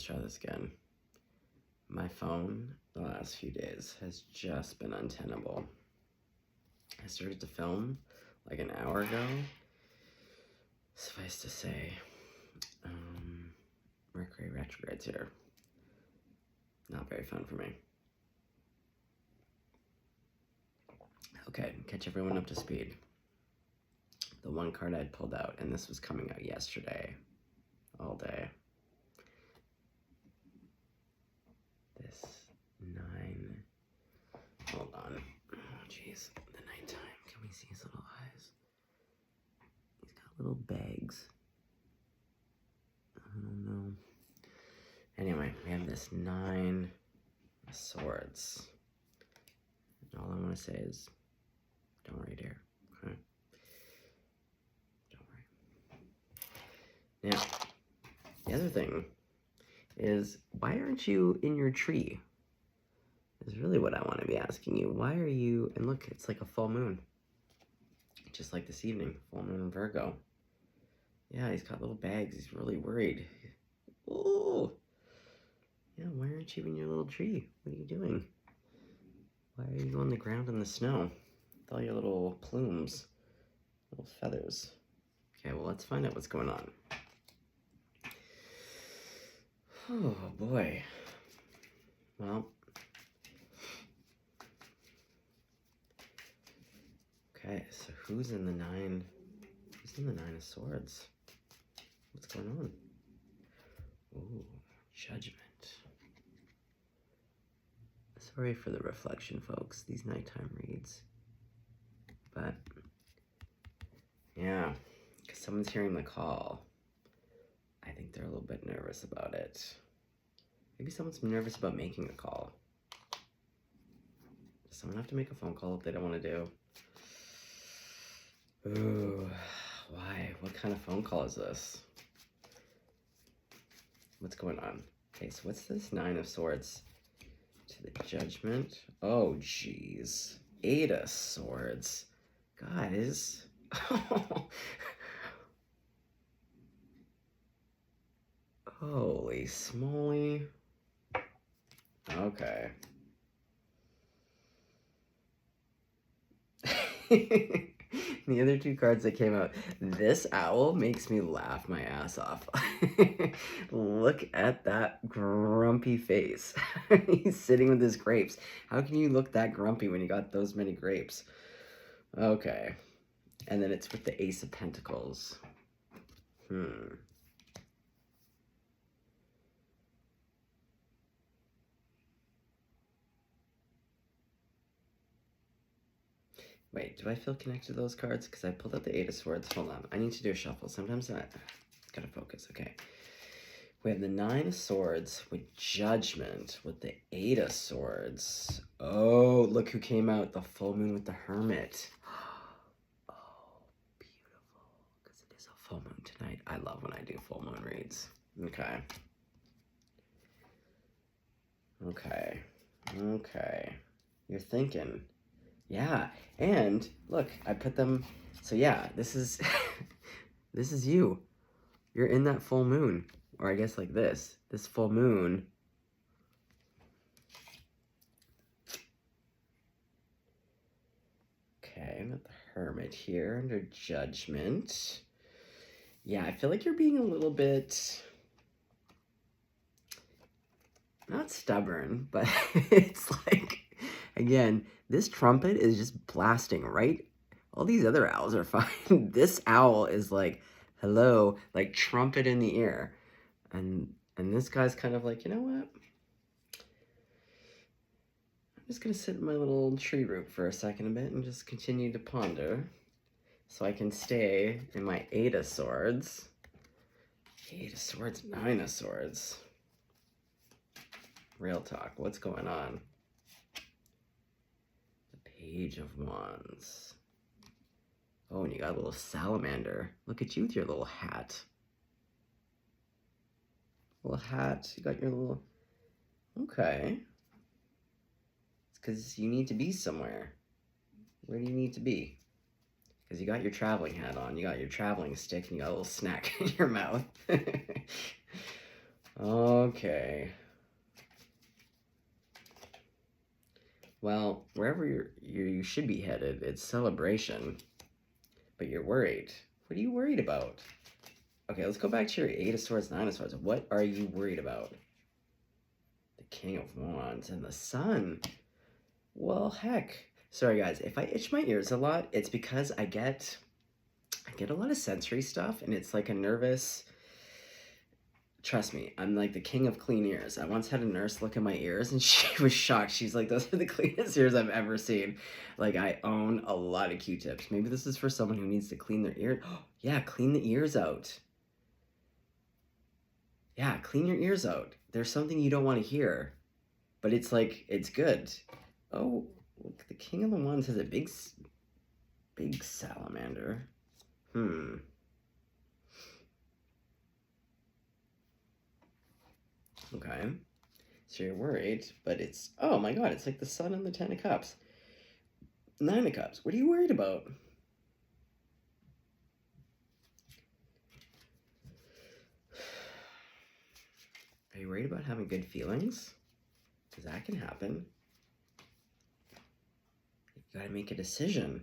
let's try this again. My phone the last few days has just been untenable. I started to film like an hour ago. Suffice to say, Mercury retrogrades here. Not very fun for me. Okay, catch everyone up to speed. The one card I'd pulled out, and this was coming out yesterday, all day. This 9, hold on, oh jeez, the nighttime, can we see his little eyes? He's got little bags. I don't know. Anyway, we have this 9 of Swords. And all I want to say is, don't worry, dear. Okay? Don't worry. Now, the other thing is, why aren't you in your tree? Is really what I want to be asking you. Why are you, and look, it's like a full moon. Just like this evening, full moon in Virgo. Yeah, he's got little bags. He's really worried. Ooh. Yeah, why aren't you in your little tree? What are you doing? Why are you on the ground in the snow with all your little plumes, little feathers? Okay, well, let's find out what's going on. Oh, boy. Well, okay, so who's in the 9? Who's in the 9 of Swords? What's going on? Ooh, Judgment. Sorry for the reflection, folks, these nighttime reads. But, yeah, because someone's hearing the call. I think they're a little bit nervous about it. Maybe someone's nervous about making a call. Does someone have to make a phone call if they don't want to do? Ooh, why? What kind of phone call is this? What's going on? Okay, so what's this 9 of Swords to the Judgment? Oh, jeez. 8 of Swords. Guys. Holy smoly. Okay. The other 2 cards that came out, this owl makes me laugh my ass off. Look at that grumpy face. He's sitting with his grapes. How can you look that grumpy when you got those many grapes? Okay. And then it's with the Ace of Pentacles. Wait, do I feel connected to those cards? Because I pulled out the 8 of Swords. Hold on. I need to do a shuffle. Sometimes I gotta focus. Okay. We have the 9 of Swords with Judgment with the 8 of Swords. Oh, look who came out. The full moon with the Hermit. Oh, beautiful. Because it is a full moon tonight. I love when I do full moon reads. Okay. Okay. Okay. You're thinking. Yeah, and look, I put them, so yeah, this is, this is you. You're in that full moon, or I guess like this full moon. Okay, with the Hermit here under Judgment. Yeah, I feel like you're being a little bit, not stubborn, but it's like, again, this trumpet is just blasting, right? All these other owls are fine. This owl is like, hello, like trumpet in the ear. And this guy's kind of like, you know what? I'm just going to sit in my little tree root for a second a bit and just continue to ponder. So I can stay in my 8 of Swords. 8 of Swords, 9 of Swords. Real talk, what's going on? Page of Wands. Oh, and you got a little salamander. Look at you with your little hat. Little hat. You got your little... Okay. It's because you need to be somewhere. Where do you need to be? Because you got your traveling hat on. You got your traveling stick, and you got a little snack in your mouth. Okay. Well, wherever you should be headed, it's celebration. But you're worried. What are you worried about? Okay, let's go back to your 8 of Swords, 9 of Swords. What are you worried about? The King of Wands and the Sun. Well, heck. Sorry, guys. If I itch my ears a lot, it's because I get a lot of sensory stuff, and it's like a nervous... Trust me, I'm like the king of clean ears. I once had a nurse look at my ears, and she was shocked. She's like, those are the cleanest ears I've ever seen. Like, I own a lot of Q-tips. Maybe this is for someone who needs to clean their ear. Yeah, clean the ears out. Yeah, clean your ears out. There's something you don't want to hear, but it's like, it's good. Oh, look, the King of the Wands has a big salamander. Okay. So you're worried, but it's, oh my god, it's like the Sun and the 10 of Cups. 9 of Cups. What are you worried about? Are you worried about having good feelings? Because that can happen. You gotta make a decision.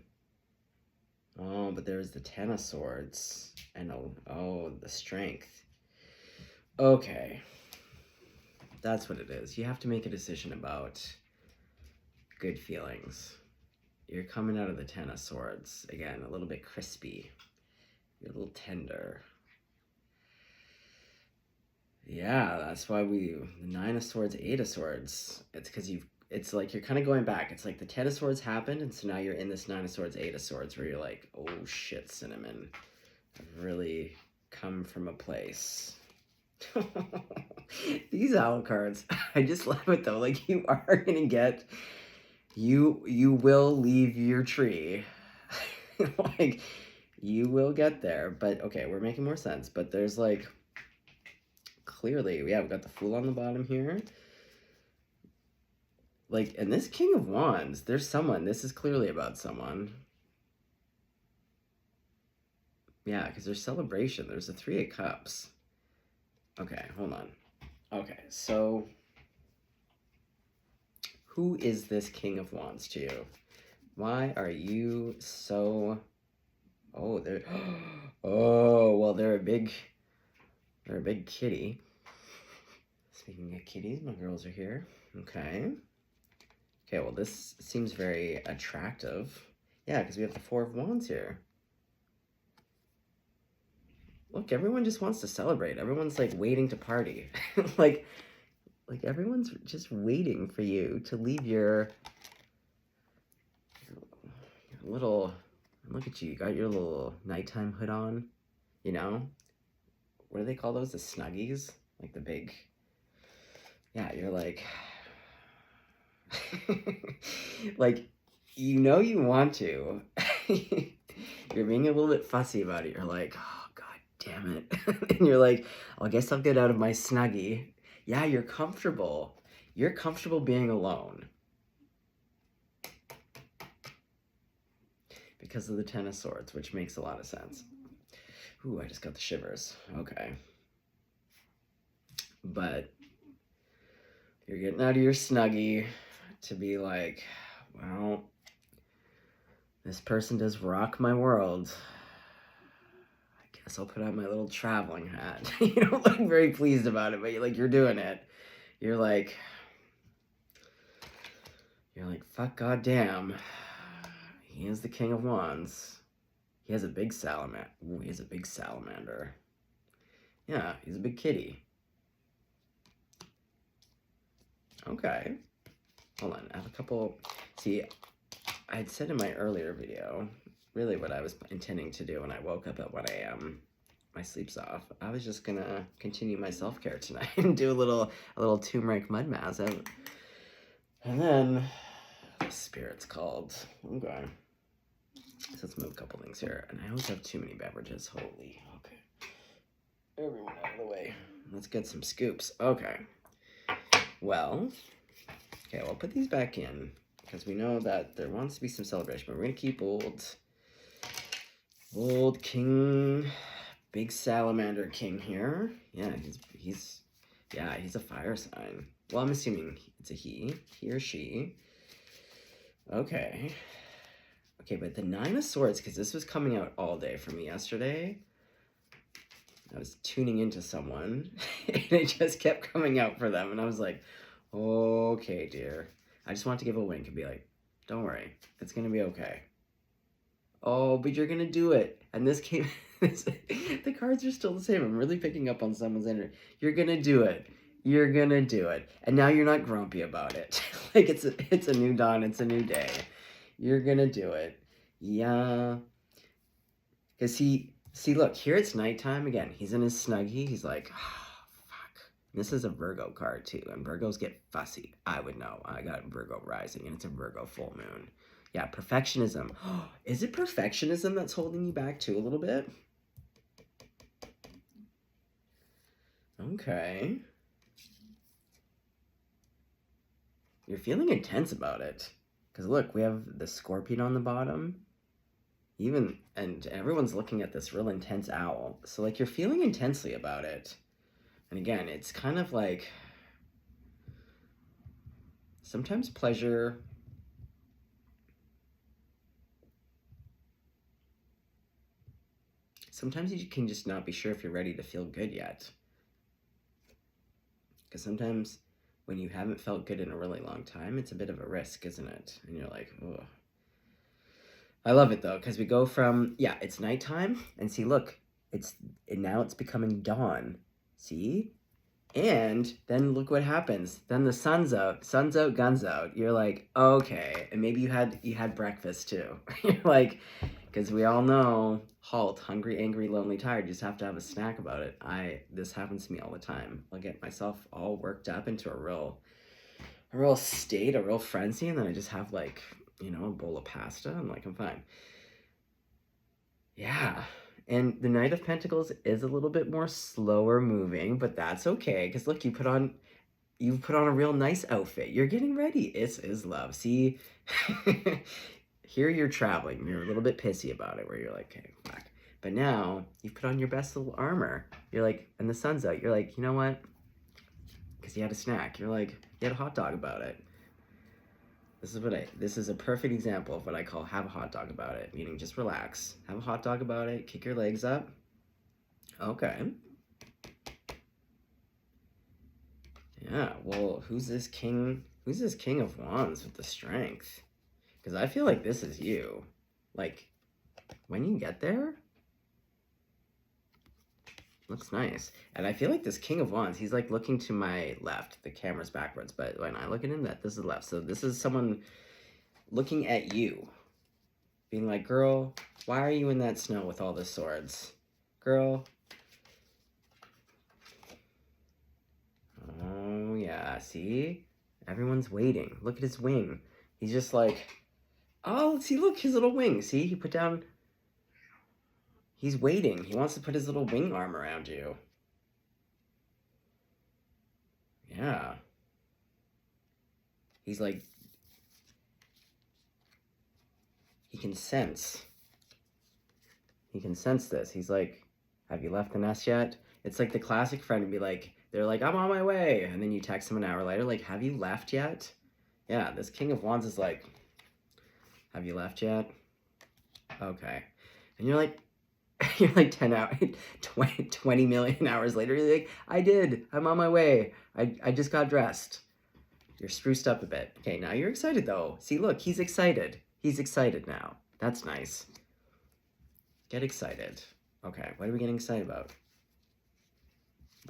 Oh, but there's the 10 of Swords. And oh, the Strength. Okay. That's what it is. You have to make a decision about good feelings. You're coming out of the 10 of Swords. Again, a little bit crispy. You're a little tender. Yeah, that's why the 9 of Swords, 8 of Swords. It's because it's like you're kind of going back. It's like the 10 of Swords happened, and so now you're in this 9 of Swords, 8 of Swords, where you're like, oh shit, Cinnamon. I've really come from a place. These owl cards, I just love it though. Like, you are gonna get, you will leave your tree. Like, you will get there. But okay, we're making more sense. But there's like, clearly, yeah, we've got the Fool on the bottom here. Like, and this King of Wands, there's someone. This is clearly about someone. Yeah, because there's celebration. There's the 3 of Cups. Okay, hold on. Okay, so who is this King of Wands to you? Why are you so... Oh, they're... Oh, well, they're a big kitty. Speaking of kitties, my girls are here. Okay. Okay, well, this seems very attractive. Yeah, because we have the 4 of Wands here. Look, everyone just wants to celebrate. Everyone's, like, waiting to party. like everyone's just waiting for you to leave your little... Look at you. You got your little nighttime hood on. You know? What do they call those? The Snuggies? Like the big... Yeah, you're like... like, you know you want to. You're being a little bit fussy about it. You're like, oh, god damn it. And you're like, I guess I'll get out of my Snuggie. Yeah, you're comfortable. You're comfortable being alone. Because of the 10 of Swords, which makes a lot of sense. Ooh, I just got the shivers. Okay. But you're getting out of your Snuggie to be like, well, this person does rock my world. I guess I'll put on my little traveling hat. You don't look very pleased about it, but you're doing it. You're like, fuck goddamn. He is the King of Wands. He has a big salamander. Ooh, he has a big salamander. Yeah, he's a big kitty. Okay. Hold on, I have a couple... See, I had said in my earlier video, really what I was intending to do when I woke up at 1 a.m., my sleep's off, I was just gonna continue my self-care tonight and do a little turmeric mud mask. And then, the Spirit's called. Okay. So let's move a couple things here. And I always have too many beverages. Holy, okay. Everyone out of the way. Let's get some scoops. Okay. Well, okay, we'll put these back in because we know that there wants to be some celebration, but we're gonna keep old King, big salamander king here. Yeah, he's Yeah, he's a fire sign. Well, I'm assuming it's a he or she. Okay. Okay, but the Nine of Swords, because this was coming out all day for me yesterday. I was tuning into someone, and it just kept coming out for them, and I was like, okay, dear. I just want to give a wink and be like, don't worry, it's going to be okay. Oh, but you're going to do it. And this came, the cards are still the same. I'm really picking up on someone's energy. You're going to do it. You're going to do it. And now you're not grumpy about it. Like, it's a new dawn. It's a new day. You're going to do it. Yeah. Because see, look, here it's nighttime again. He's in his Snuggie. He's like, oh, fuck. This is a Virgo card, too. And Virgos get fussy. I would know. I got Virgo rising, and it's a Virgo full moon. Yeah, perfectionism. Is it perfectionism that's holding you back, too, a little bit? Okay. You're feeling intense about it. Because, look, we have the Scorpion on the bottom. And everyone's looking at this real intense owl. So, like, you're feeling intensely about it. And again, it's kind of like sometimes pleasure. Sometimes you can just not be sure if you're ready to feel good yet. Because sometimes when you haven't felt good in a really long time, it's a bit of a risk, isn't it? And you're like, oh. I love it though, because we go from, yeah, it's nighttime, and see, look, now it's becoming dawn. See? And then look what happens. Then the sun's out, guns out. You're like, okay. And maybe you had breakfast too. You're like, because we all know, halt, hungry, angry, lonely, tired. You just have to have a snack about it. This happens to me all the time. I'll get myself all worked up into a real state, a real frenzy, and then I just have like, you know, a bowl of pasta. I'm like, I'm fine. Yeah. And the Knight of Pentacles is a little bit more slower moving, but that's okay. Because look, you put on a real nice outfit. You're getting ready. It's love. See, here you're traveling. You're a little bit pissy about it, where you're like, okay, fuck. But now you put on your best little armor. You're like, and the sun's out. You're like, you know what? Because you had a snack. You're like, you had a hot dog about it. This is a perfect example of what I call have a hot dog about it, meaning just relax, have a hot dog about it, kick your legs up. Okay. Yeah, well, who's this king of wands with the strength? Because I feel like this is you. Like, when you get there, looks nice. And I feel like this king of wands, he's like looking to my left. The camera's backwards, but when I look at him, this is left. So this is someone looking at you, being like, girl, why are you in that snow with all the swords? Girl. Oh yeah, see? Everyone's waiting. Look at his wing. He's just like, oh, see, look, his little wing. See, he put down... He's waiting. He wants to put his little wing arm around you. Yeah. He's like... He can sense. He can sense this. He's like, have you left the nest yet? It's like the classic friend would be like, they're like, I'm on my way. And then you text them an hour later, like, have you left yet? Yeah, this King of Wands is like, have you left yet? Okay. And you're like 10 hours, 20 million hours later, you're like, I did. I'm on my way. I just got dressed. You're spruced up a bit. Okay, now you're excited though. See, look, he's excited. He's excited now. That's nice. Get excited. Okay, what are we getting excited about?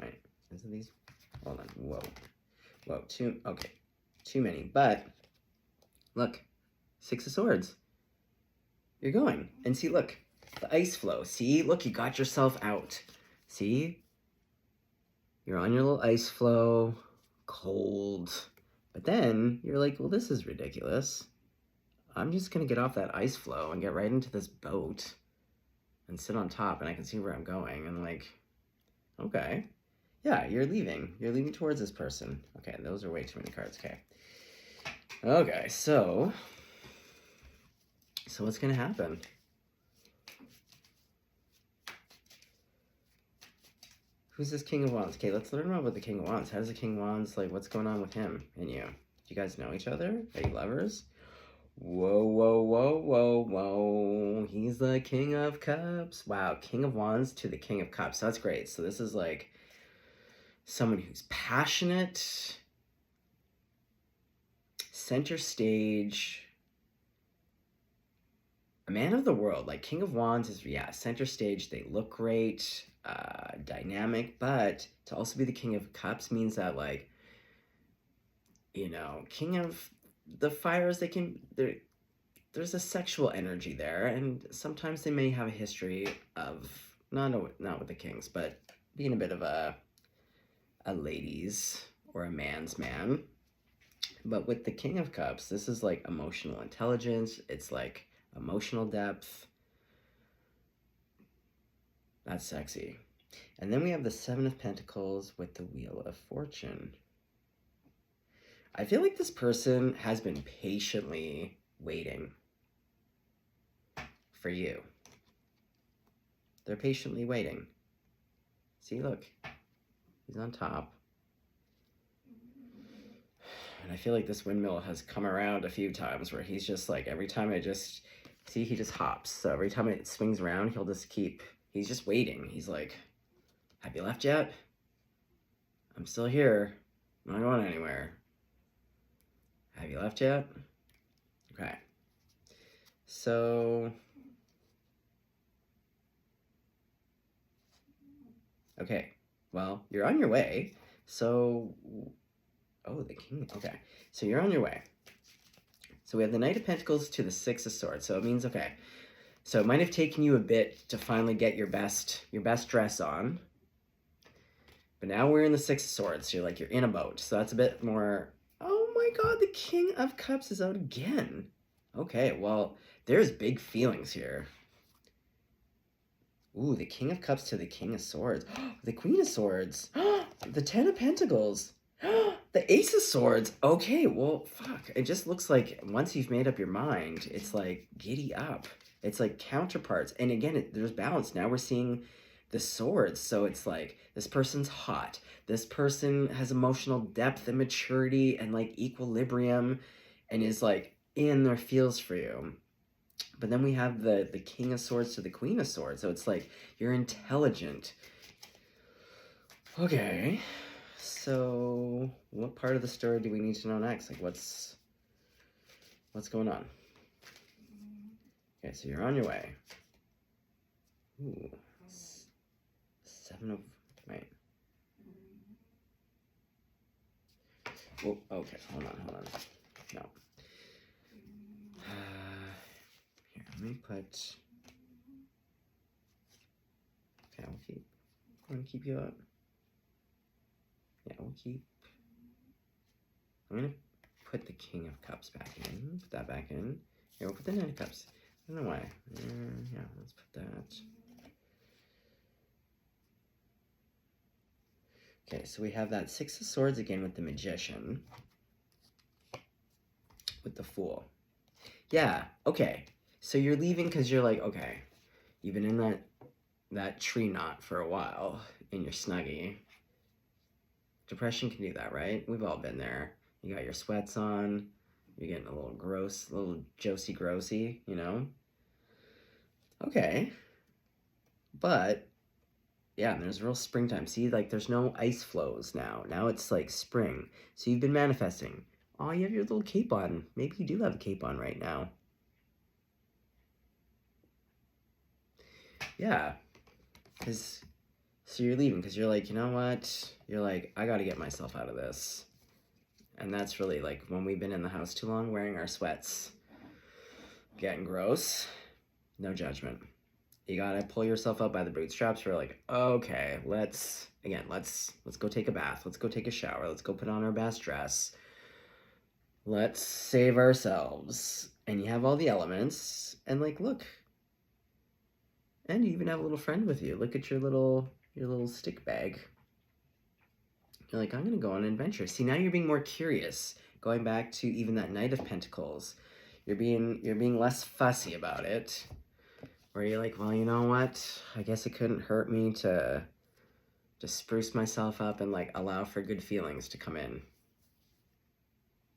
Right, is it these? Hold on, whoa, okay, too many, but look, Six of Swords. You're going, and see, look, the ice flow. See, look, you got yourself out. See? You're on your little ice flow, cold, but then you're like, well, this is ridiculous. I'm just gonna get off that ice flow and get right into this boat and sit on top, and I can see where I'm going, and like, okay. Yeah, you're leaving. You're leaving towards this person. Okay, those are way too many cards. Okay. Okay, so what's gonna happen? Who's this King of Wands? Okay, let's learn more about the King of Wands. How does the King of Wands, like, what's going on with him and you? Do you guys know each other? Are you lovers? Whoa, whoa, whoa, whoa, whoa. He's the King of Cups. Wow, King of Wands to the King of Cups. That's great. So this is like someone who's passionate, center stage, a man of the world. Like King of Wands is, yeah, center stage. They look great, dynamic, but to also be the King of Cups means that, like, you know, King of the Fires, they can, there's a sexual energy there, and sometimes they may have a history of, not with the Kings, but being a bit of a ladies or a man's man. But with the King of Cups, this is like emotional intelligence. It's like emotional depth. That's sexy. And then we have the Seven of Pentacles with the Wheel of Fortune. I feel like this person has been patiently waiting for you. They're patiently waiting. See, look. He's on top. And I feel like this windmill has come around a few times where he's just like, every time I just, see, he just hops. So every time it swings around, he'll just keep, he's just waiting. He's like, have you left yet? I'm still here. I'm not going anywhere. Have you left yet? Okay. So, okay. Well, you're on your way. So, oh, the King. Okay. So you're on your way. So we have the Knight of Pentacles to the Six of Swords. So it means, okay. So it might have taken you a bit to finally get your best dress on. But now we're in the Six of Swords. So you're in a boat. So that's a bit more, oh my God, the King of Cups is out again. Okay, well, there's big feelings here. Ooh, the King of Cups to the King of Swords. The Queen of Swords. The Ten of Pentacles. The Ace of Swords. Okay, well, fuck. It just looks like once you've made up your mind, it's like giddy up. It's like counterparts. And again, there's balance. Now we're seeing the swords. So it's like this person's hot. This person has emotional depth and maturity and like equilibrium and is like in their feels for you. But then we have the King of Swords to the Queen of Swords. So it's like you're intelligent. Okay. So what part of the story do we need to know next? Like what's going on? Okay, so you're on your way. Ooh. Seven of, wait. Oh, okay, hold on. No. Here, let me put, okay, I'm gonna keep you up. Yeah, I'm gonna put the King of Cups back in, put that back in. Here, we'll put the Knight of Cups. I don't know why. Yeah, let's put that. Okay, so we have that Six of Swords again with the Magician. With the Fool. Yeah, okay. So you're leaving because you're like, okay, you've been in that tree knot for a while in your Snuggie. Depression can do that, right? We've all been there. You got your sweats on. You're getting a little gross, a little grossy, you know? Okay. But, yeah, and there's real springtime. See, like, there's no ice flows now. Now it's, like, spring. So you've been manifesting. Oh, you have your little cape on. Maybe you do have a cape on right now. Yeah. So you're leaving because you're like, you know what? You're like, I got to get myself out of this. And that's really, like, when we've been in the house too long, wearing our sweats, getting gross, no judgment. You gotta pull yourself up by the bootstraps. We're like, okay, let's go take a bath. Let's go take a shower. Let's go put on our best dress. Let's save ourselves. And you have all the elements. And like, look. And you even have a little friend with you. Look at your little stick bag. You're like, I'm gonna go on an adventure. See, now you're being more curious. Going back to even that Knight of Pentacles. You're being less fussy about it. Where you're like, well, you know what? I guess it couldn't hurt me to Just spruce myself up and like allow for good feelings to come in.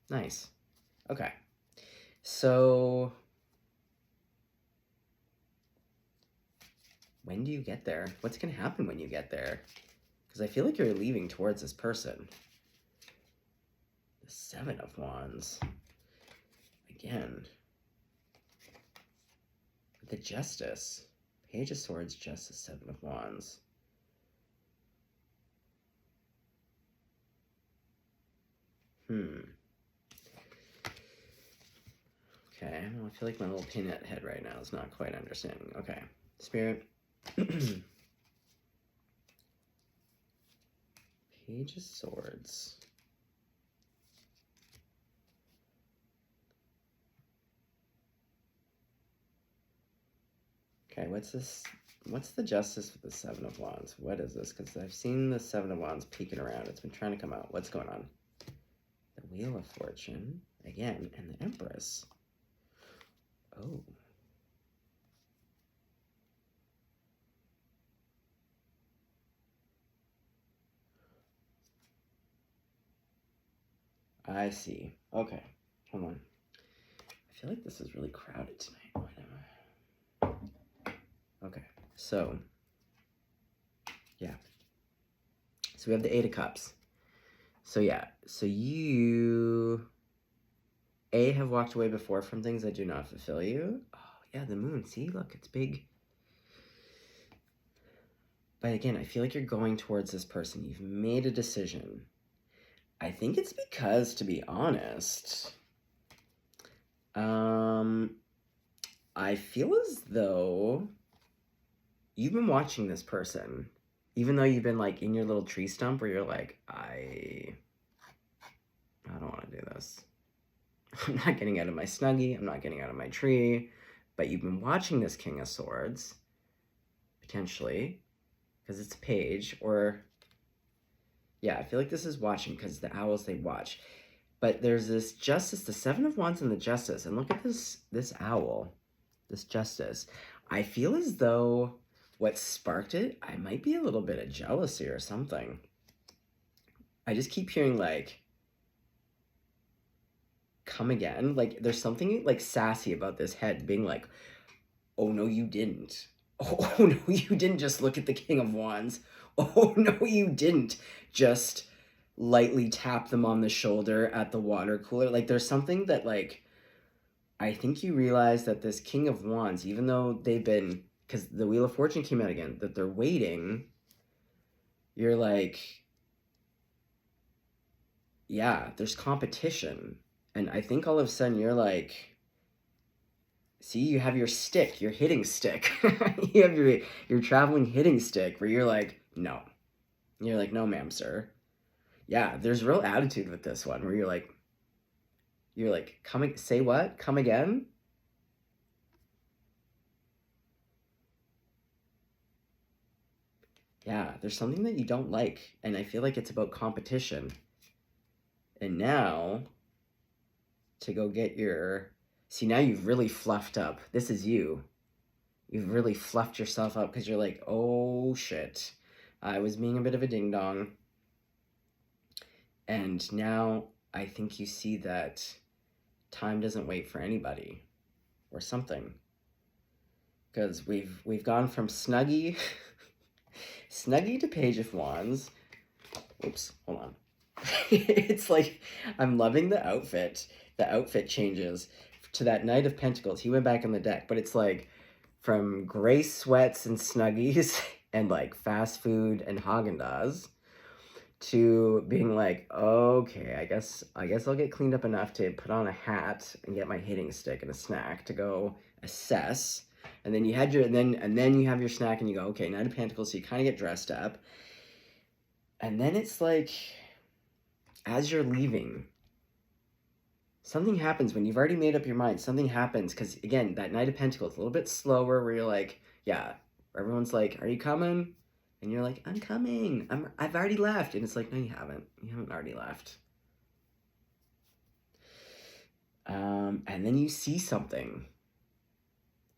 Nice. Okay. So when do you get there? What's going to happen when you get there? Because I feel like you're leaving towards this person. The Seven of Wands. Again. The Justice. Page of Swords, Justice, Seven of Wands. Okay, well, I feel like my little peanut head right now is not quite understanding. Okay, Spirit. Page of Swords. Okay, what's this? What's the Justice with the Seven of Wands? What is this? Because I've seen the Seven of Wands peeking around. It's been trying to come out. What's going on? The Wheel of Fortune, again, and the Empress. Oh. I see. Okay, hold on. I feel like this is really crowded tonight. Okay, so, yeah. So we have the Eight of Cups. So yeah, so you, A, have walked away before from things that do not fulfill you. Oh, yeah, the moon. See, look, it's big. But again, I feel like you're going towards this person. You've made a decision. I think it's because, to be honest, I feel as though you've been watching this person, even though you've been like in your little tree stump where you're like, I don't want to do this. I'm not getting out of my snuggie. I'm not getting out of my tree. But you've been watching this King of Swords, potentially, because it's a page, or, yeah, I feel like this is watching because the owls, they watch. But there's this Justice, the Seven of Wands and the Justice. And look at this owl, this Justice. I feel as though what sparked it, I might be a little bit of jealousy or something. I just keep hearing, like, come again. Like, there's something, like, sassy about this head being like, oh, no, you didn't. Oh, no, you didn't just look at the King of Wands. Oh, no, you didn't just lightly tap them on the shoulder at the water cooler. Like, there's something that, like, I think you realize that this King of Wands, even though they've been, because the Wheel of Fortune came out again, that they're waiting, you're like, yeah, there's competition. And I think all of a sudden you're like, see, you have your stick, your hitting stick. You have your traveling hitting stick where you're like, no. And you're like, no, ma'am, sir. Yeah, there's real attitude with this one where you're like, say what? Come again? Yeah, there's something that you don't like. And I feel like it's about competition. And now, to go get your... See, now you've really fluffed up. This is you. You've really fluffed yourself up because you're like, oh, shit. I was being a bit of a ding-dong. And now I think you see that time doesn't wait for anybody or something. Because we've gone from Snuggie, Snuggie to Page of Wands. Oops, hold on. It's like, I'm loving the outfit. The outfit changes to that Knight of Pentacles. He went back on the deck, but it's like from gray sweats and Snuggies and like fast food and Haagen-Dazs to being like, okay, I guess I'll get cleaned up enough to put on a hat and get my hitting stick and a snack to go assess. And then you had your, and then you have your snack and you go, okay, Knight of Pentacles, so you kind of get dressed up. And then it's like, as you're leaving, something happens when you've already made up your mind. Something happens because, again, that Knight of Pentacles, a little bit slower where you're like, yeah, everyone's like, are you coming? And you're like, I'm coming. I've already left. And it's like, no, you haven't. You haven't already left. And then you see something.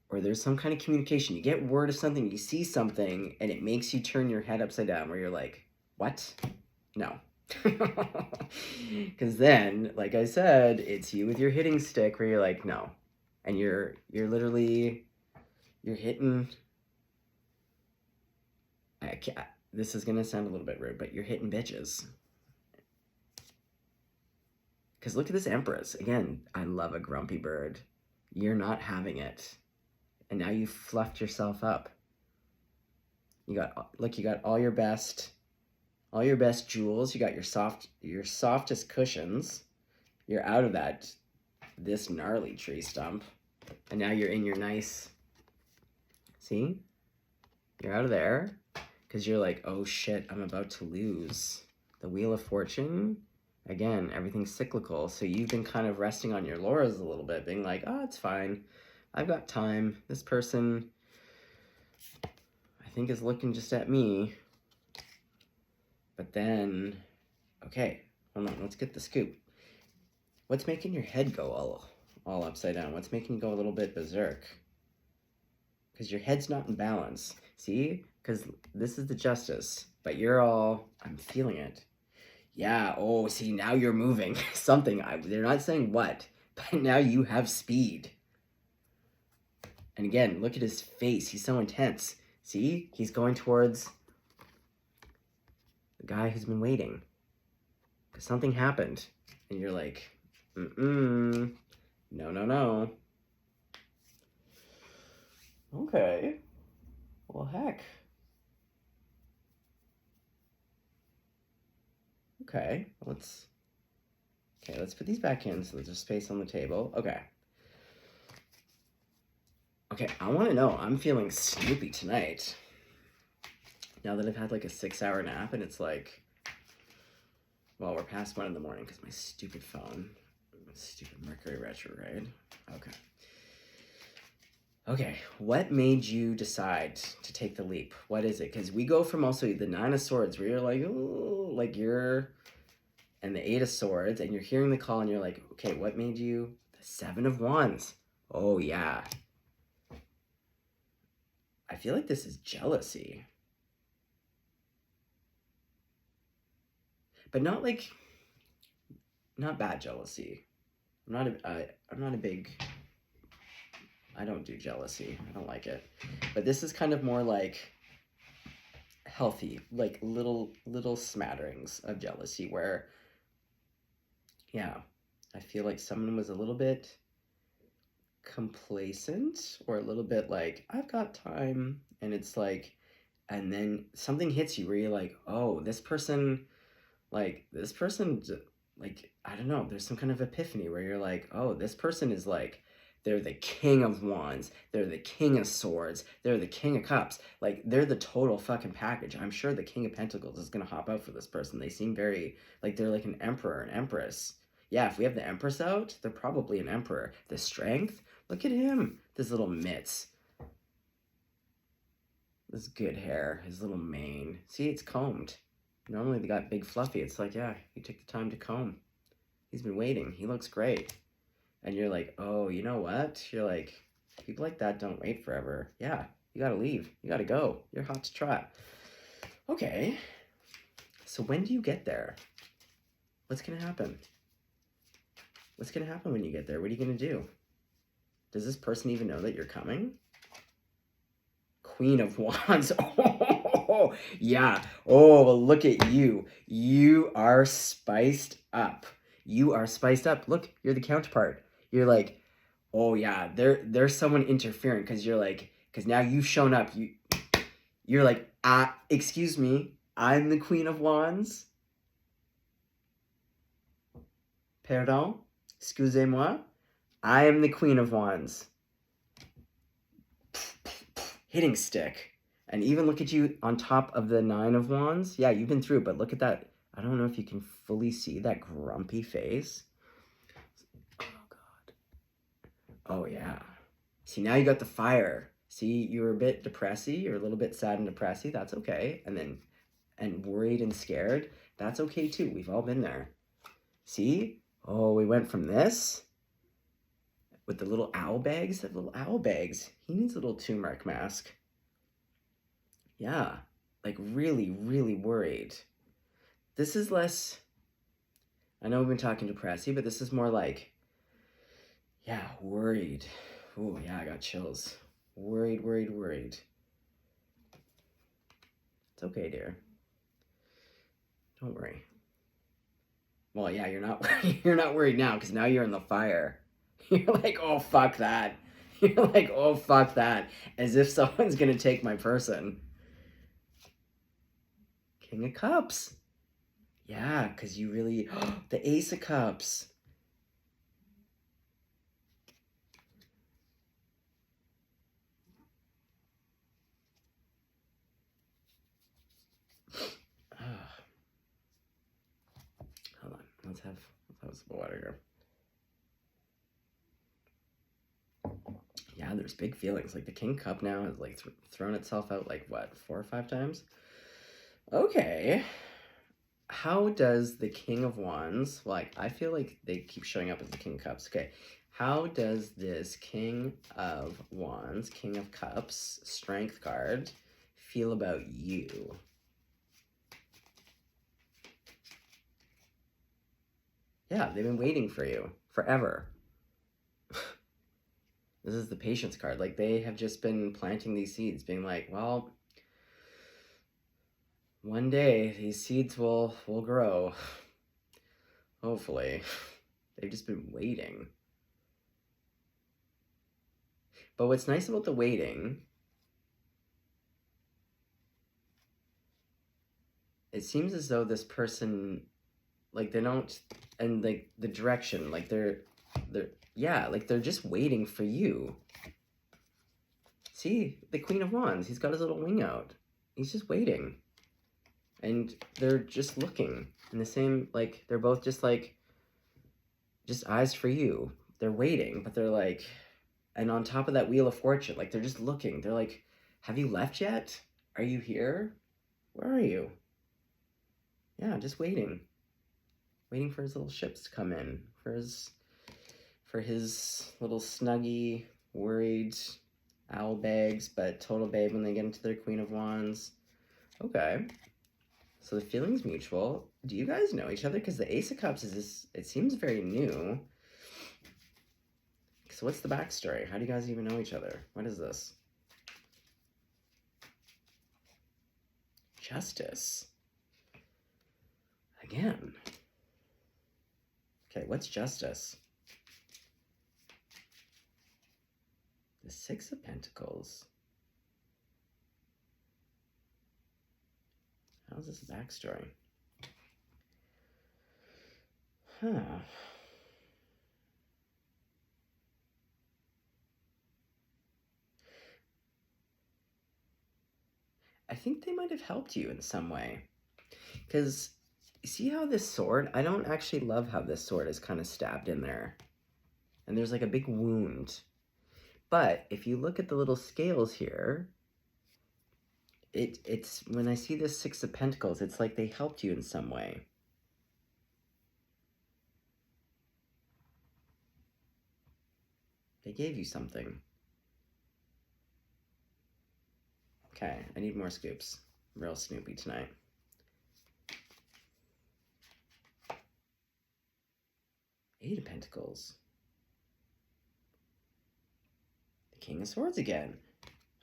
or there's some kind of communication. You get word of something, you see something, and it makes you turn your head upside down where you're like, what? No. Because then, like I said, it's you with your hitting stick where you're like, no. And you're literally, you're hitting, this is going to sound a little bit rude, but you're hitting bitches. Because look at this Empress. Again, I love a grumpy bird. You're not having it. And now you fluffed yourself up. You got all your best jewels. You got your softest cushions. You're out of this gnarly tree stump. And now you're in your nice, see? You're out of there because you're like, oh shit, I'm about to lose. The Wheel of Fortune, again, everything's cyclical. So you've been kind of resting on your laurels a little bit, being like, oh, it's fine. I've got time. This person, I think, is looking just at me. But then, okay, hold on, let's get the scoop. What's making your head go all upside down? What's making you go a little bit berserk? Because your head's not in balance. See? Because this is the Justice, but you're all, I'm feeling it. Yeah, oh, see, now you're moving. Something, they're not saying what, but now you have speed. And again, look at his face. He's so intense. See? He's going towards the guy who's been waiting. Because something happened. And you're like, no, no, no. Okay. Well, heck. Okay, let's put these back in so there's space on the table. Okay. Okay, I want to know, I'm feeling snoopy tonight. Now that I've had like a 6-hour nap and it's like, well, we're past 1 in the morning because my stupid phone, stupid Mercury retrograde. Okay. Okay, what made you decide to take the leap? What is it? Because we go from also the 9 of Swords where you're like, oh, like you're, and the 8 of Swords, and you're hearing the call and you're like, okay, what made you, the 7 of Wands? Oh, yeah. I feel like this is jealousy. But not like, not bad jealousy. I'm not a big, I don't do jealousy. I don't like it. But this is kind of more like healthy, like little smatterings of jealousy where, yeah, I feel like someone was a little bit complacent or a little bit like, I've got time. And it's like, and then something hits you where you're like, oh, this person, I don't know, there's some kind of epiphany where you're like, oh, this person is like, they're the King of Wands, they're the King of Swords, they're the King of Cups, like, they're the total fucking package. I'm sure the King of Pentacles is gonna hop out for this person. They seem very, like, they're like an emperor, an empress. Yeah, if we have the Empress out, they're probably an emperor. The Strength, look at him, this little mitts. This good hair, his little mane. See, it's combed. Normally they got big fluffy. It's like, yeah, he took the time to comb. He's been waiting. He looks great. And you're like, oh, you know what? You're like, people like that don't wait forever. Yeah, you gotta leave. You gotta go. You're hot to trot. Okay. So when do you get there? What's gonna happen? What's gonna happen when you get there? What are you gonna do? Does this person even know that you're coming? Queen of Wands. Oh, yeah. Oh, well, look at you. You are spiced up. You are spiced up. Look, you're the counterpart. You're like, oh, yeah, there's someone interfering because you're like, because now you've shown up. You're like, excuse me, I'm the Queen of Wands. Pardon? Excusez-moi. I am the Queen of Wands. Hitting stick. And even look at you on top of the 9 of Wands. Yeah, you've been through, but look at that. I don't know if you can fully see that grumpy face. Oh, God. Oh, yeah. See, now you got the fire. See, you were a bit depressy. You're a little bit sad and depressy. That's okay. And worried and scared. That's okay, too. We've all been there. See? Oh, we went from this. with the little owl bags. The little owl bags. He needs a little turmeric mask. Yeah, like really, really worried. This is less, I know we've been talking depressy, but this is more like, yeah, worried. Oh, yeah, I got chills. Worried, worried, worried. It's okay, dear. Don't worry. Well, yeah, you're not you're not worried now because now you're in the fire. You're like, oh, fuck that. You're like, oh, fuck that. As if someone's going to take my person. King of Cups. Yeah, because you really... the Ace of Cups. Hold on. Let's have some water here. Yeah, there's big feelings. Like the King Cup now has like thrown itself out like what, 4 or 5 times? Okay. How does the King of Wands, like I feel like they keep showing up as the King of Cups. Okay. How does this King of Wands, King of Cups, Strength card feel about you? Yeah, they've been waiting for you forever. This is the Patience card. Like, they have just been planting these seeds, being like, well, one day these seeds will grow. Hopefully. They've just been waiting. But what's nice about the waiting, it seems as though this person, like, they don't, and like the direction, like they're yeah, like they're just waiting for you. See, the Queen of Wands, he's got his little wing out. He's just waiting. And they're just looking in the same, like, they're both just like, just eyes for you. They're waiting, but they're like, and on top of that Wheel of Fortune, like, they're just looking. They're like, have you left yet? Are you here? Where are you? Yeah, just waiting. Waiting for his little ships to come in. For his little snuggy, worried owl bags, but total babe when they get into their Queen of Wands. Okay. So the feeling's mutual. Do you guys know each other? Because the Ace of Cups is this, it seems very new. So what's the backstory? How do you guys even know each other? What is this? Justice. Again. Okay, what's justice? The Six of Pentacles. How's this backstory? Huh. I think they might have helped you in some way. Because, see how this sword, I don't actually love how this sword is kind of stabbed in there. And there's like a big wound. But if you look at the little scales here, it's when I see this Six of Pentacles, it's like they helped you in some way. They gave you something. Okay, I need more scoops. I'm real snoopy tonight. Eight of Pentacles. The King of Swords again.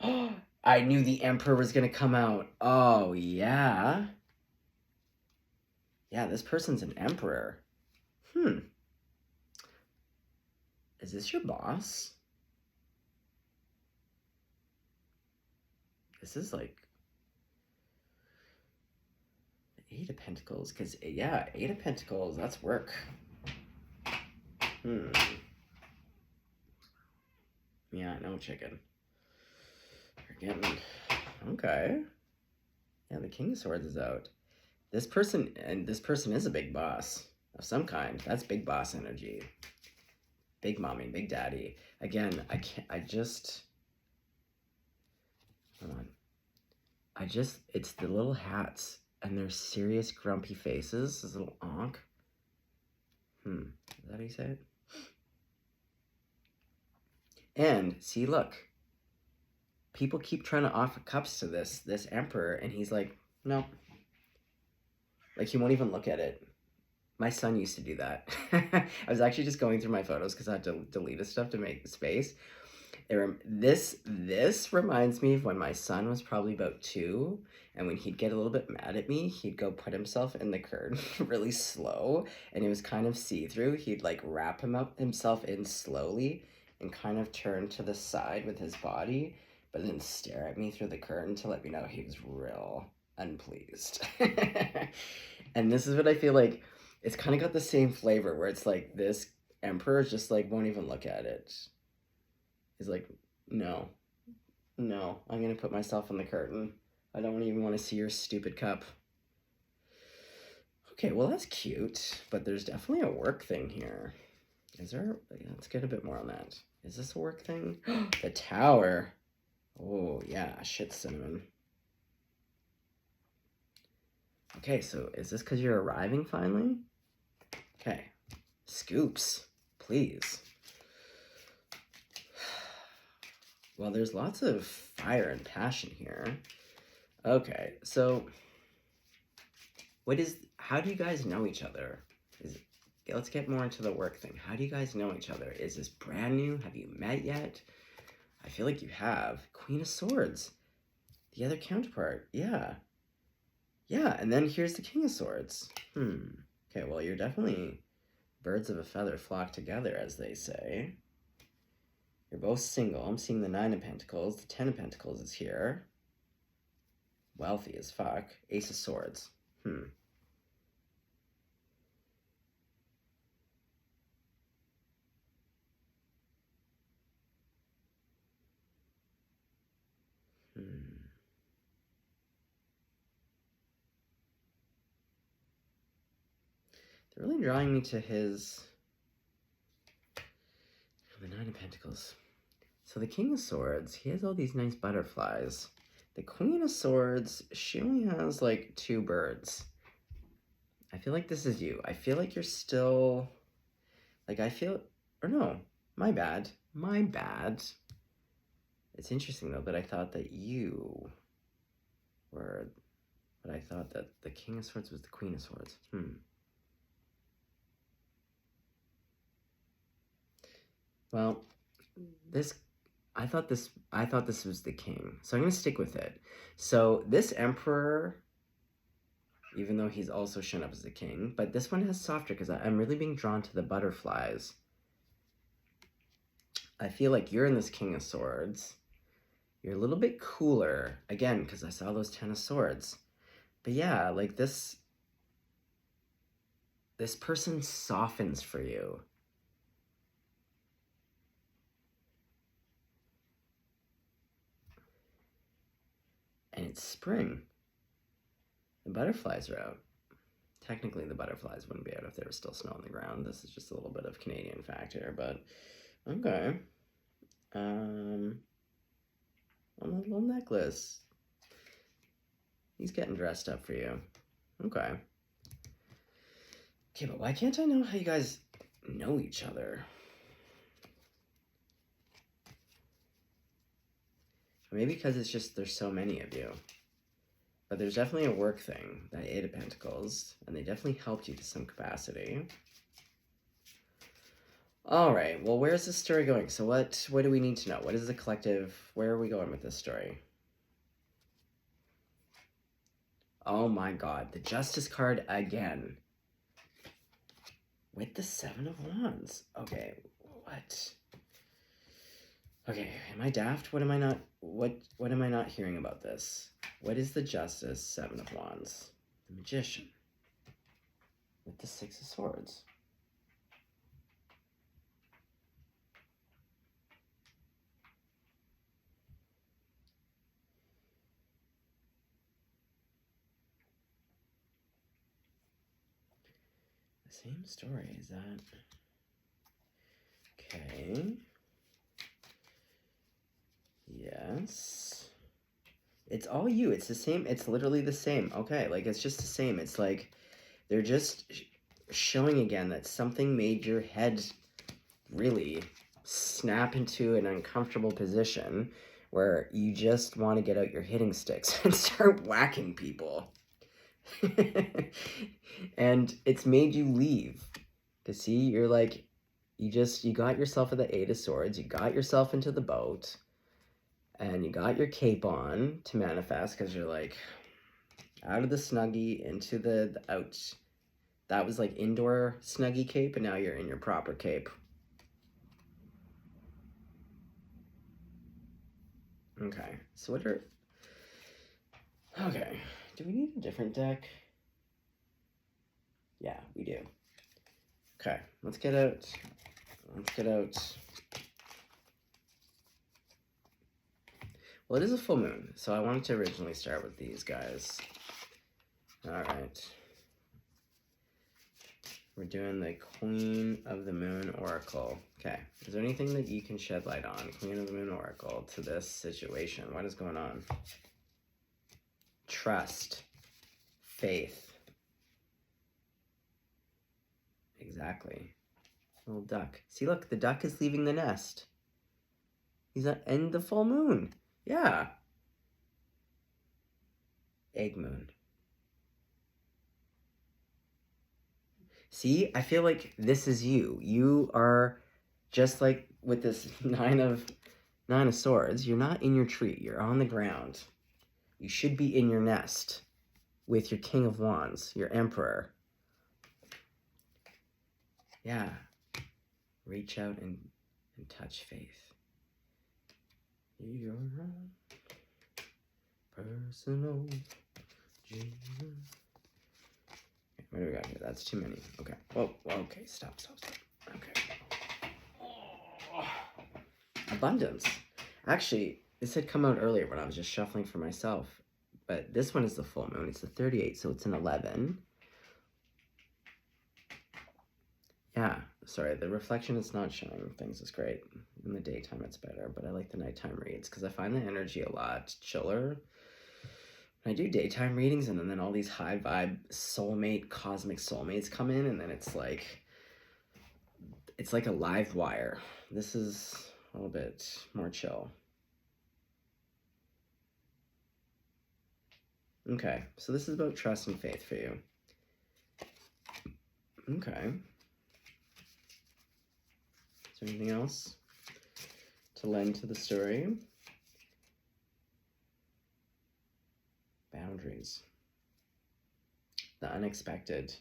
Oh, I knew the Emperor was going to come out. Oh, yeah. Yeah, this person's an Emperor. Is this your boss? This is like the Eight of Pentacles, because, yeah, Eight of Pentacles, that's work. Yeah, no, chicken. You're getting... Okay. Yeah, the King of Swords is out. This person is a big boss of some kind. That's big boss energy. Big mommy, big daddy. Again, hold on. It's the little hats and their serious grumpy faces. This little onk. Is that how you say it? And see, look, people keep trying to offer cups to this emperor, and he's like, no. Like, he won't even look at it. My son used to do that. I was actually just going through my photos because I had to delete his stuff to make space. This reminds me of when my son was probably about 2, and when he'd get a little bit mad at me, he'd go put himself in the curtain really slow, and it was kind of see-through. He'd like wrap himself in slowly and kind of turn to the side with his body, but then stare at me through the curtain to let me know he was real unpleased. And this is what I feel like, it's kind of got the same flavor where it's like this emperor just like won't even look at it. He's like, no, I'm gonna put myself in the curtain. I don't even want to see your stupid cup. Okay, well, that's cute, but there's definitely a work thing here. Is there? Let's get a bit more on that. Is this a work thing? The tower. Oh, yeah, shit cinnamon. Okay, so is this because you're arriving finally? Okay, scoops, please. Well, there's lots of fire and passion here. Okay, so how do you guys know each other? Let's get more into the work thing. How do you guys know each other? Is this brand new? Have you met yet? I feel like you have. Queen of Swords. The other counterpart. Yeah. Yeah, and then here's the King of Swords. Okay, well, you're definitely birds of a feather flock together, as they say. You're both single. I'm seeing the 9 of Pentacles. The 10 of Pentacles is here. Wealthy as fuck. Ace of Swords. They're really drawing me to his... The 9 of Pentacles. So the King of Swords, he has all these nice butterflies. The Queen of Swords, she only has like 2 birds. I feel like this is you. I feel like you're still... Like or no, my bad. It's interesting though that I thought that you were... But I thought that the King of Swords was the Queen of Swords. Well, I thought this was the king, so I'm gonna stick with it. So this emperor, even though he's also shown up as the king, but this one has softer because I'm really being drawn to the butterflies. I feel like you're in this King of Swords. You're a little bit cooler, again, because I saw those 10 of Swords. But yeah, like this person softens for you. And it's spring. The butterflies are out. Technically, the butterflies wouldn't be out if there was still snow on the ground. This is just a little bit of Canadian factor, but okay. A little necklace. He's getting dressed up for you. Okay. Okay, but why can't I know how you guys know each other? Maybe because it's just there's so many of you. But there's definitely a work thing, that 8 of Pentacles, and they definitely helped you to some capacity. All right, well, where's this story going? So what do we need to know? What is the collective, where are we going with this story? Oh my God, the Justice card again. With the 7 of Wands. Okay, what? Okay, am I daft? What am I not hearing about this? What is the Justice, 7 of Wands? The Magician. With the 6 of Swords. The same story, is that... Okay. Yes. It's all you. It's the same. It's literally the same. Okay, like, it's just the same. It's like they're just showing again that something made your head really snap into an uncomfortable position where you just want to get out your hitting sticks and start whacking people. And it's made you leave. To see, you're like, you got yourself at the 8 of Swords, you got yourself into the boat, and you got your cape on to manifest, because you're like, out of the Snuggie into the out. That was like indoor Snuggie cape, and now you're in your proper cape. Okay, so what are... Okay, do we need a different deck? Yeah, we do. Okay, let's get out. Well, it is a full moon, so I wanted to originally start with these guys. All right. We're doing the Queen of the Moon Oracle. Okay, is there anything that you can shed light on, Queen of the Moon Oracle, to this situation? What is going on? Trust. Faith. Exactly. Little duck. See, look, the duck is leaving the nest. He's in the full moon. Yeah. Egg moon. See, I feel like this is you. You are just like with this nine of Swords. You're not in your tree. You're on the ground. You should be in your nest with your King of Wands, your Emperor. Yeah. Reach out and touch faith. Your own personal Jesus. What do we got here? That's too many. Okay. Oh, okay. Stop. Okay. Oh. Abundance. Actually, this had come out earlier when I was just shuffling for myself. But this one is the full moon. It's the 38, so it's an 11. Yeah. Sorry, the reflection is not showing things is great. In the daytime, it's better. But I like the nighttime reads because I find the energy a lot chiller. I do daytime readings, and then all these high vibe soulmate, cosmic soulmates come in, and then it's like a live wire. This is a little bit more chill. Okay, so this is about trust and faith for you. Okay. Is there anything else to lend to the story? Boundaries. The unexpected.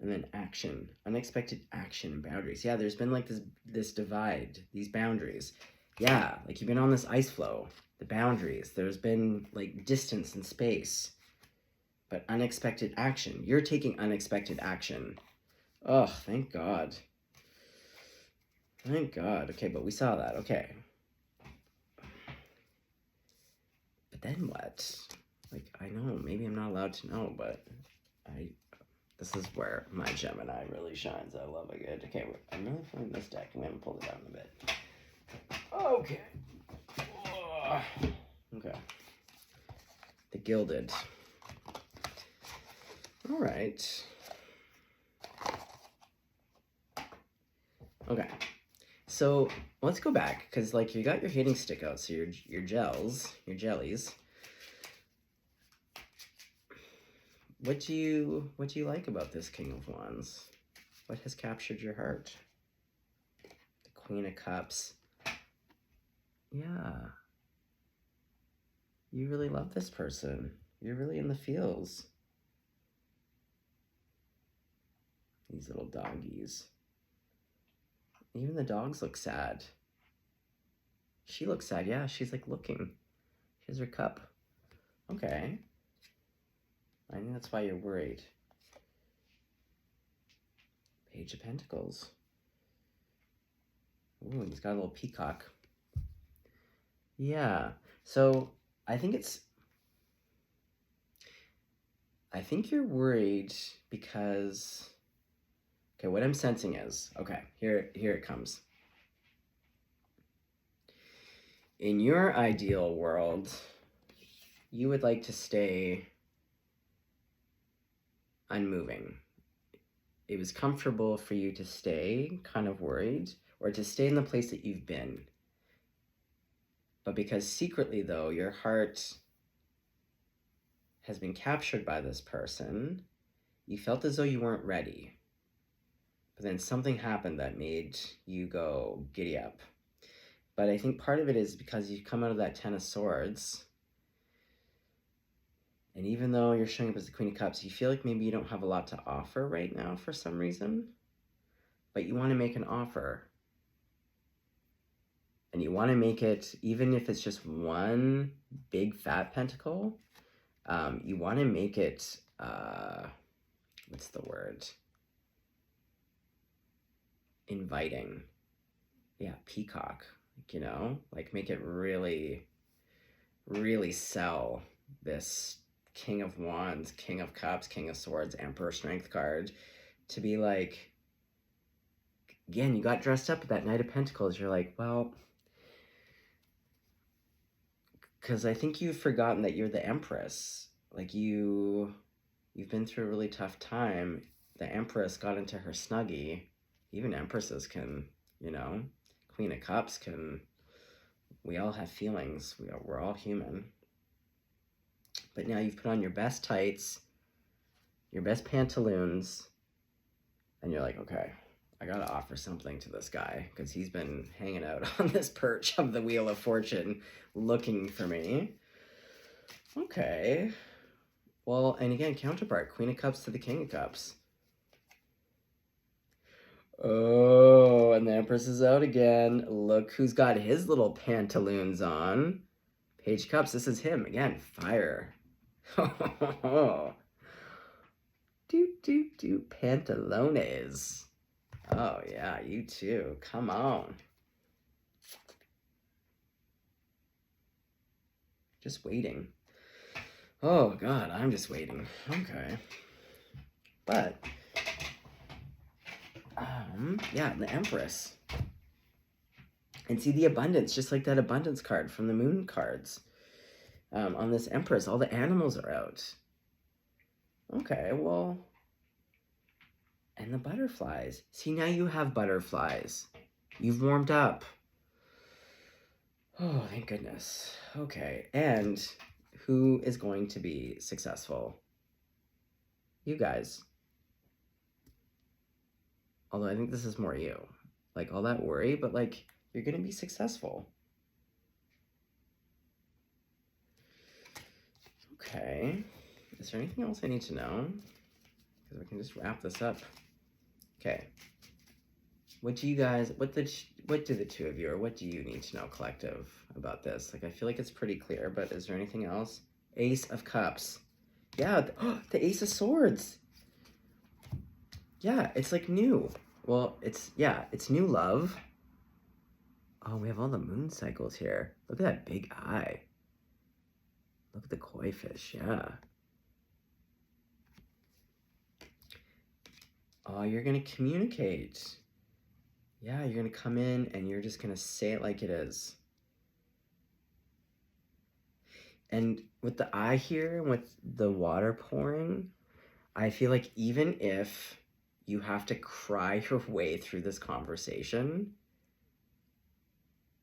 And then action. Unexpected action and boundaries. Yeah, there's been like this divide, these boundaries. Yeah, like you've been on this ice flow. The boundaries. There's been like distance and space. But unexpected action. You're taking unexpected action. Oh, thank God. Thank God. Okay, but we saw that. Okay. But then what? Like, I know, maybe I'm not allowed to know, but this is where my Gemini really shines. I love a good... Okay, I'm really feeling this deck. I'm going to pull it down a bit. Okay. Okay. The Gilded. All right. Okay. So let's go back, because like you got your hitting stick out, so your jealz, your jellies. What do you like about this King of Wands? What has captured your heart? The Queen of Cups. Yeah. You really love this person. You're really in the feels. These little doggies. Even the dogs look sad. She looks sad. Yeah, she's like looking. She has her cup. Okay. I think that's why you're worried. Page of Pentacles. Ooh, he's got a little peacock. Yeah. So I think you're worried because... Okay, what I'm sensing is, okay, here it comes. In your ideal world, you would like to stay unmoving. It was comfortable for you to stay kind of worried, or to stay in the place that you've been. But because secretly, though, your heart has been captured by this person, you felt as though you weren't ready. But then something happened that made you go giddy up. But I think part of it is because you come out of that Ten of Swords, and even though you're showing up as the Queen of Cups, you feel like maybe you don't have a lot to offer right now for some reason, but you want to make an offer. And you want to make it, even if it's just one big fat pentacle, you want to make it, what's the word? Inviting. Yeah, peacock, you know? Like make it really, really sell this King of Wands, King of Cups, King of Swords, Emperor Strength card to be like, again, you got dressed up with that Knight of Pentacles. You're like, well, because I think you've forgotten that you're the Empress. Like you've been through a really tough time. The Empress got into her snuggie. Even Empresses can, you know, Queen of Cups can, we all have feelings. We're all human. But now you've put on your best tights, your best pantaloons, and you're like, okay, I gotta offer something to this guy because he's been hanging out on this perch of the Wheel of Fortune looking for me. Okay. Well, and again, counterpart, Queen of Cups to the King of Cups. Oh, and the Empress is out again. Look who's got his little pantaloons on. Page of Cups, this is him. Again, fire. Do pantalones. Oh yeah, you too. Come on. Just waiting. Oh God, I'm just waiting. Okay. But yeah, the Empress. And see the abundance, just like that abundance card from the moon cards. On this Empress, all the animals are out. Okay, well, and the butterflies. See, now you have butterflies. You've warmed up. Oh, thank goodness. Okay, and who is going to be successful? You guys. Although I think this is more you. Like, all that worry, but like, you're going to be successful. Okay. Is there anything else I need to know? Because we can just wrap this up. Okay. What do you guys, what do the two of you, or what do you need to know, collective, about this? Like, I feel like it's pretty clear, but is there anything else? Ace of Cups. Yeah, the Ace of Swords. Yeah, it's like new. Well, it's new love. Oh, we have all the moon cycles here. Look at that big eye. Look at the koi fish, yeah. Oh, you're going to communicate. Yeah, you're going to come in and you're just going to say it like it is. And with the eye here, with the water pouring, I feel like even if you have to cry your way through this conversation,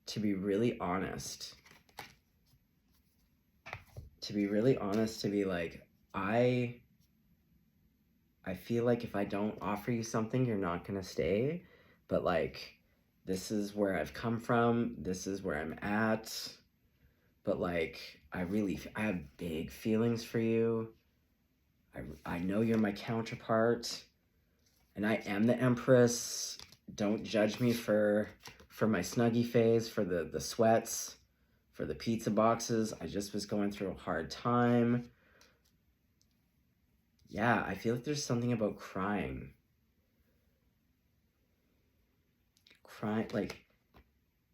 to be really honest, to be like, I feel like if I don't offer you something, you're not going to stay. But like, this is where I've come from. This is where I'm at. But like, I have big feelings for you. I know you're my counterpart. And I am the Empress. Don't judge me for my snuggie phase, for the sweats, for the pizza boxes. I just was going through a hard time. Yeah, I feel like there's something about crying. Like,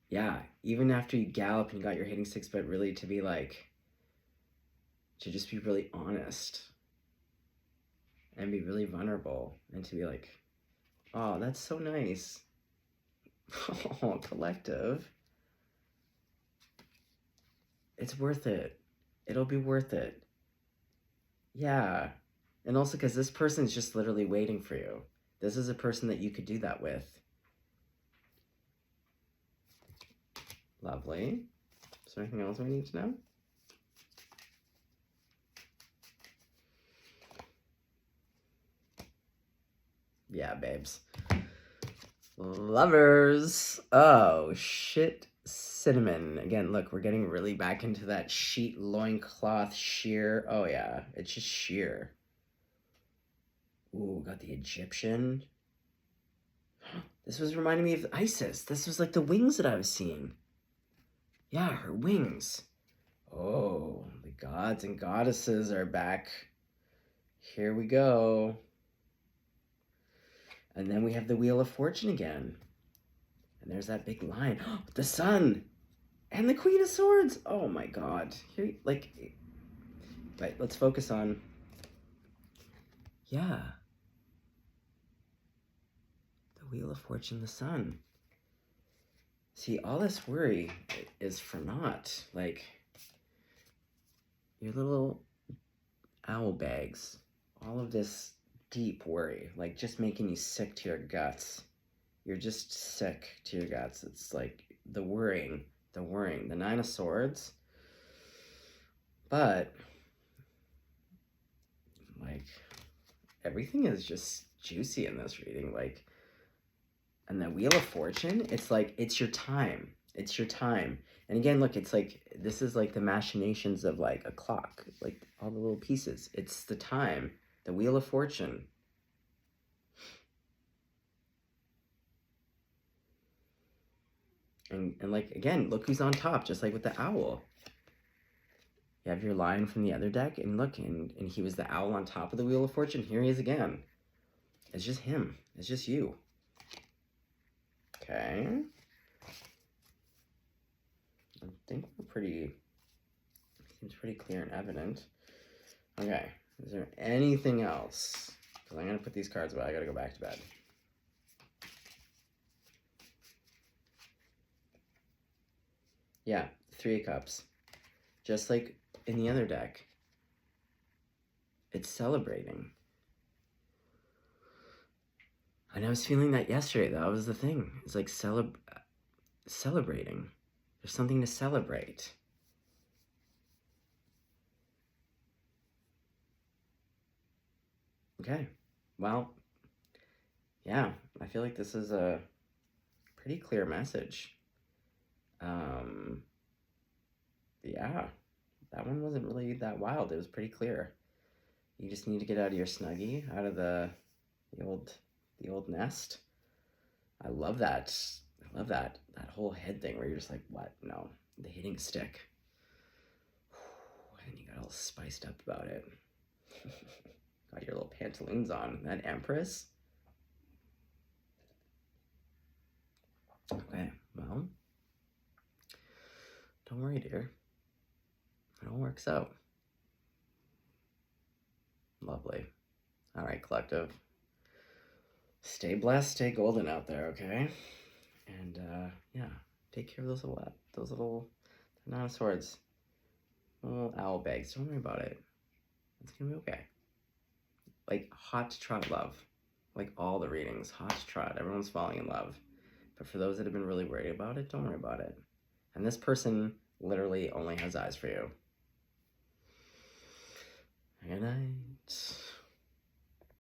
yeah, even after you gallop and you got your hitting sticks, but really to be like, to just be really honest and be really vulnerable and to be like, oh, that's so nice. Oh, collective. It's worth it. It'll be worth it. Yeah. And also because this person's just literally waiting for you. This is a person that you could do that with. Lovely. Is there anything else we need to know? Yeah, babes. Lovers. Oh, shit. Cinnamon. Again, look, we're getting really back into that sheet loincloth sheer. Oh, yeah. It's just sheer. Ooh, got the Egyptian. This was reminding me of Isis. This was like the wings that I was seeing. Yeah, her wings. Oh, the gods and goddesses are back. Here we go. And then we have the Wheel of Fortune again. And there's that big line. The sun! And the Queen of Swords! Oh my god. Here, like... Right, let's focus on... Yeah. The Wheel of Fortune, the sun. See, all this worry is for naught. Like, your little owl bags. All of this deep worry. Like, just making you sick to your guts. You're just sick to your guts. It's like the worrying. The Nine of Swords. But, like, everything is just juicy in this reading. Like, and the Wheel of Fortune, it's like, it's your time. It's your time. And again, look, it's like, this is like the machinations of like a clock. Like, all the little pieces. It's the time. The Wheel of Fortune. And like, again, look who's on top, just like with the owl. You have your line from the other deck, and look, and he was the owl on top of the Wheel of Fortune. Here he is again. It's just him. It's just you. Okay. I think we're pretty, seems pretty clear and evident. Okay, is there anything else? Because I'm going to put these cards away. I got to go back to bed. Yeah, 3 of Cups. Just like in the other deck. It's celebrating. And I was feeling that yesterday. That was the thing. It's like celebrating. There's something to celebrate. Okay. Well, yeah. I feel like this is a pretty clear message. Yeah. That one wasn't really that wild. It was pretty clear. You just need to get out of your snuggie, out of the old nest. I love that. I love that whole head thing where you're just like, what? No, the hitting stick. And you got all spiced up about it. Got your little pantaloons on. That Empress. Okay, well, don't worry, dear. It all works out. Lovely. All right, collective. Stay blessed, stay golden out there, okay? And yeah, take care of those little Nine of Swords, little owl bags. Don't worry about it. It's gonna be okay. Like hot trot love, like all the readings, hot trot. Everyone's falling in love, but for those that have been really worried about it, don't worry about it. And this person literally only has eyes for you. Good night.